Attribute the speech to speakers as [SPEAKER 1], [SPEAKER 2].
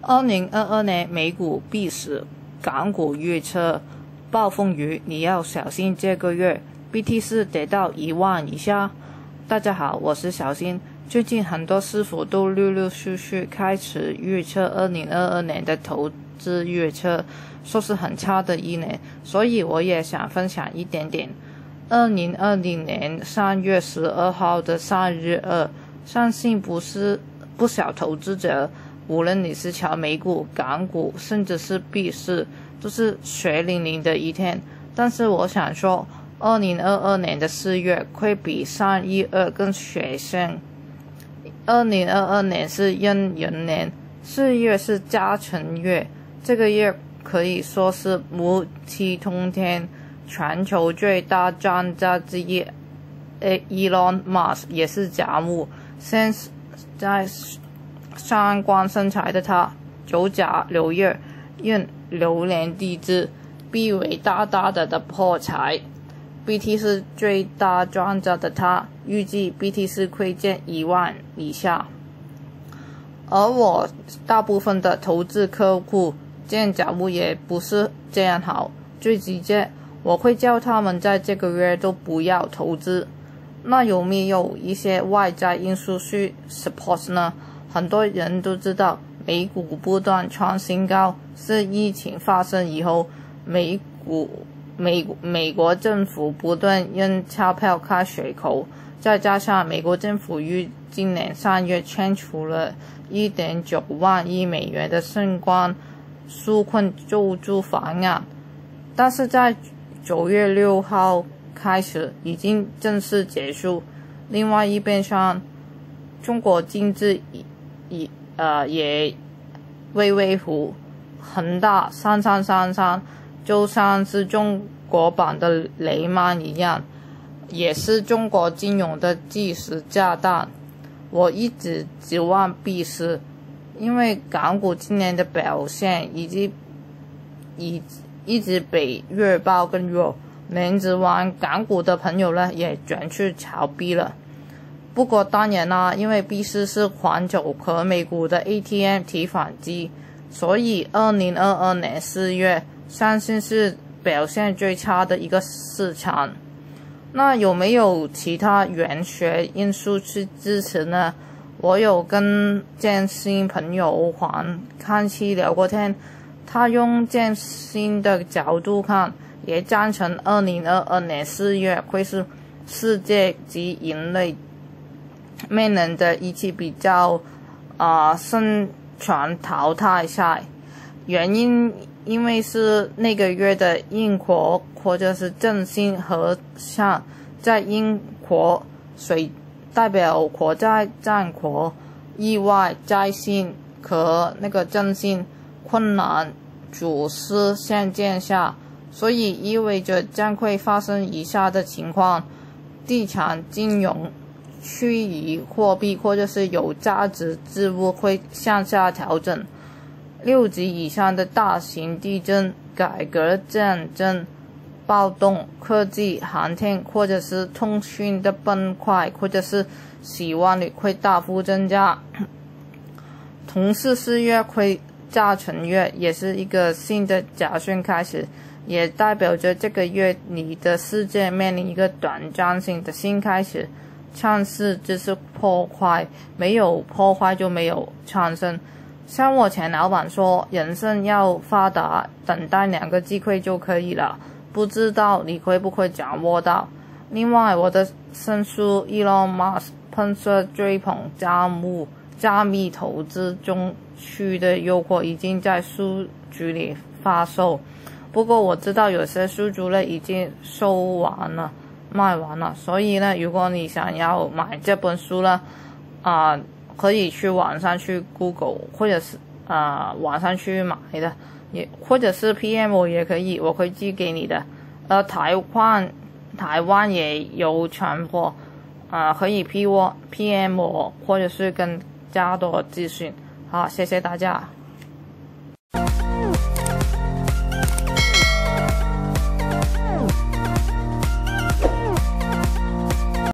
[SPEAKER 1] 2022年美股必死，港股预测暴风雨，你要小心这个月 BTC 跌到1万以下。大家好，我是小新。最近很多师傅都陆陆续续开始预测2022年的投资预测，说是很差的一年，所以我也想分享一点点。2020年3月12号的3日2，相信不少投资者，无论你是炒美股、港股，甚至是币市，都是血淋淋的一天。但是我想说，2022年的4月会比312更血腥。2022年是壬寅年，4月是甲辰月，这个月可以说是母气通天。全球最大专家之一 Elon Musk 也是甲木，现在三观生财的他，九甲流月运流年地支，必为大大的破财。BT 是最大专家的他，预计 BT 是亏见1万以下。而我大部分的投资客户见甲木也不是这样好，最直接我会叫他们在这个月都不要投资。那有没有一些外在因素去 support 呢？很多人都知道，美股不断创新高，是疫情发生以后，美国政府不断印钞票开水口，再加上美国政府于今年3月签署了1.9万亿美元的相关纾困救助法案，但是在9月6号开始已经正式结束。另外一边上，中国经济也微微糊，恒大3333就像是中国版的雷曼一样，也是中国金融的计时炸弹。我一直指望币市，因为港股今年的表现一直比月报更弱，连指玩港股的朋友呢也转去炒币了。不过当然啦，因为币市是环球和美股的 ATM 提款机，所以2022年4月相信是表现最差的一个市场。那有没有其他玄学因素去支持呢？我有跟建新朋友黄康熙聊过天，他用建新的角度看，也赞成2022年4月会是世界及人类面临的一期比较生存淘汰赛。原因因为是那个月的英国或者是正新合相，在英国水代表国在战国，意外在新和那个正新困难主思相见下，所以意味着将会发生以下的情况：地产、金融、虚拟货币或者是有价值之物会向下调整。6级以上的大型地震、改革、战争、暴动、科技、航天或者是通讯的崩溃或者是死亡率会大幅增加。同时4月会甲辰月，也是一个新的假象开始，也代表着这个月你的世界面临一个短暂性的新开始。创世就是破坏，没有破坏就没有创生。像我前老板说，人生要发达，等待2个机会就可以了，不知道你会不会掌握到。另外，我的新书 Elon Musk 喷射追捧加密投资中区的诱惑已经在书局里发售，不过我知道有些书局呢已经卖完了，所以呢，如果你想要买这本书呢，可以去网上去 Google 或者是网上去买的，也或者是 PM 我也可以，我会寄给你的。台湾也有传播，可以 PM 我或者是更加多资讯。好，谢谢大家。